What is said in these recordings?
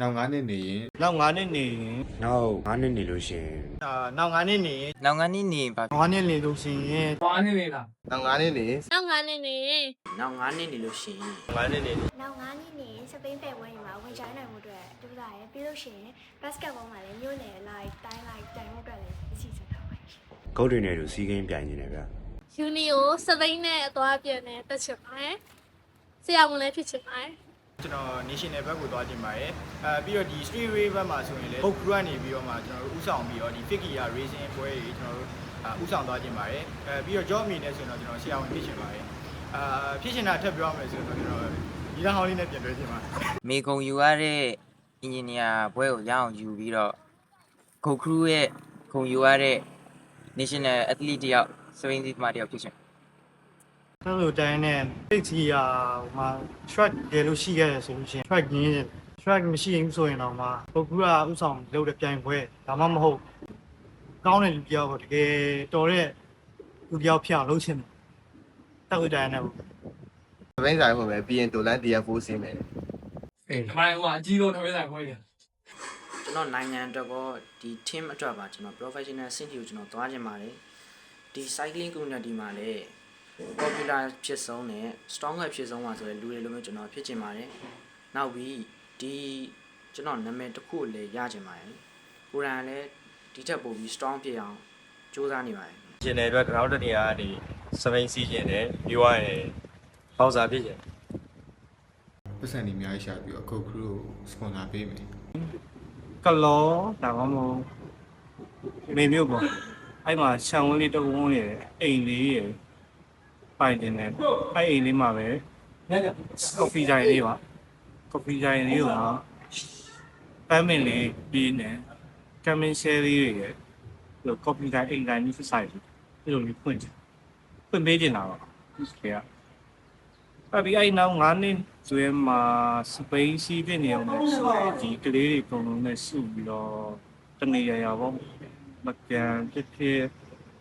နောက်9နှစ်နေရင် နောက်9နှစ်နေရင် နောက်9နှစ်နေလို့ရှိရင် နောက်9နှစ်နေရင် နောက်9နှစ်နေပါ 9နှစ်နေလို့ရှိရင် ဘာနေလေလား နောက်9နှစ်နေ နောက်9နှစ်နေ နောက်9နှစ်နေလို့ရှိရင် 9နှစ်နေ နောက်9နှစ်နေစပိန်ပဲဝဲမှာဝင်ချိုင်းနိုင်မှုအတွက်တူစားရပြီးလို့ရှိရင်ဘတ်စကတ်ဘောမှာလည်းမြို့နယ်လိုက်တိုင်းလိုက်တိုင်မှုအတွက်လည်းအစီအစဉ်ထားပါရှင် ဂုတ်တွေနဲ့တူစီးကိန်းပြိုင်နေတယ်ဗျာ ယူနီကိုစပိန်နဲ့အသွားပြန်နေတက်ချင်ပါတယ်ဆရာဝန်လည်းဖြစ်ချင်ပါတယ် ကျွန်တော် national ဘက်ကိုသွားတင်ပါတယ်ပြီးတော့ဒီ street way ဘက်မှာဆိုရင်လည်း book crew ကနေပြီးတော့မှကျွန်တော်တို့ဥဆောင်ပြီးတော့ဒီ figure racing ပွဲတွေကျွန်တော်တို့ဥဆောင်သွားတင်ပါတယ်ပြီးတော့ job အနေနဲ့ဆိုရင်တော့ကျွန်တော်ဆရာဝန်ဖြစ်ချင်ပါတယ်ဖြစ်ချင်တာထပ်ပြောရမယ်ဆိုတော့ကျွန်တော်ဒီလောက်ဟောင်းလေးနဲ့ပြန်တွဲချင်ပါတယ် မေကုံယူရတဲ့အင်ဂျင်နီယာဘွဲကိုရအောင်ယူပြီးတော့ဂုတ်ခရူးရဲ့ခုံယူရတဲ့ national athlete တယောက်စပိန်စီသမားတယောက်ဖြစ်ချင် အဲ့လိုတိုင်းနဲ့ပိတ်ကြီးရာဟိုမှာ track ရေလို့ရှိခဲ့ရဆိုလို့ရှိရင် track ရင်း track မရှိရင်ဆိုရင်တော့မှပုဂ္ဂိုလ်ကဥဆောင်လုပ်တဲ့ပြိုင်ပွဲဒါမှမဟုတ်ကောင်းတဲ့လူတယောက်ကိုတကယ်တော်တဲ့လူတယောက်ဖြစ်အောင်လုပ်ချင်တယ်တောက်တိုင်းနဲ့ စပိန်ဆိုင်မှာပဲပြီးရင်တိုလန် DF4 ဆင်းမယ် အေးမိုင်းဟိုအကြီးဆုံးထမင်းဆိုင်ခွဲတယ် ကျွန်တော်နိုင်ငံအတွက်ကောဒီ team အတွက်ပါကျွန်တော် professional ဆင့်တီကိုကျွန်တော်သွားခြင်းပါတယ်ဒီ cycling community မှာလည်း popular ဖြစ်ဆုံးနဲ့ stronger ဖြစ်ဆုံးပါဆိုတဲ့လူတွေလိုမျိုးကျွန်တော်ဖြစ်ခြင်းပါတယ်နောက်ပြီးဒီကျွန်တော်နာမည်တစ်ခုလည်းရခြင်းပါတယ်ကိုရန်လည်းဒီထက်ပိုပြီး strong ဖြစ်အောင်စူးစမ်းနေပါတယ် ရှင်တဲ့အတွက်နောက်တစ်နေရာကနေစပိန်စီးရှင်တယ်ပြီးသွားရင်ပေါက်စားဖြစ်ရှင် ပတ်စံနေအများကြီးရှာပြီးတော့ Coke Crew ကို sponsor ပေးမယ် ကလောဒါမှမဟုတ်မေမျိုးပေါ့အဲ့မှာခြံဝန်းလေးတစ်ဝန်းရယ်အိမ်လေးရယ်ပိုင်တင်တယ်အဲ့အိမ်လေးမှာပဲ ညည ကော်ဖီဂျိုင်လေးပါကော်ဖီဂျိုင်လေးကိုပန်းမင်လေးပြီးနေကမင်းရှယ်လေးရယ်လို့ကော်ဖီဂျိုင်အိမ်တိုင်းကြီးဆိုင်အဲ့လိုမျိုးဖွင့်ပေးနေတာပါဒီကအဲ့ဒီအဲ့နောက်9နှစ်ကျွဲမှာစပိန်စီးပြနေအောင်ဒီကလေးတွေအကုန်လုံးနဲ့စုပြီးတော့တနေရပေါ့မကန်ဖြစ်ဖြစ်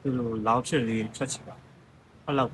ဒီလိုလောက်ချစ်လေးချက်ချင်ပါဟုတ်လား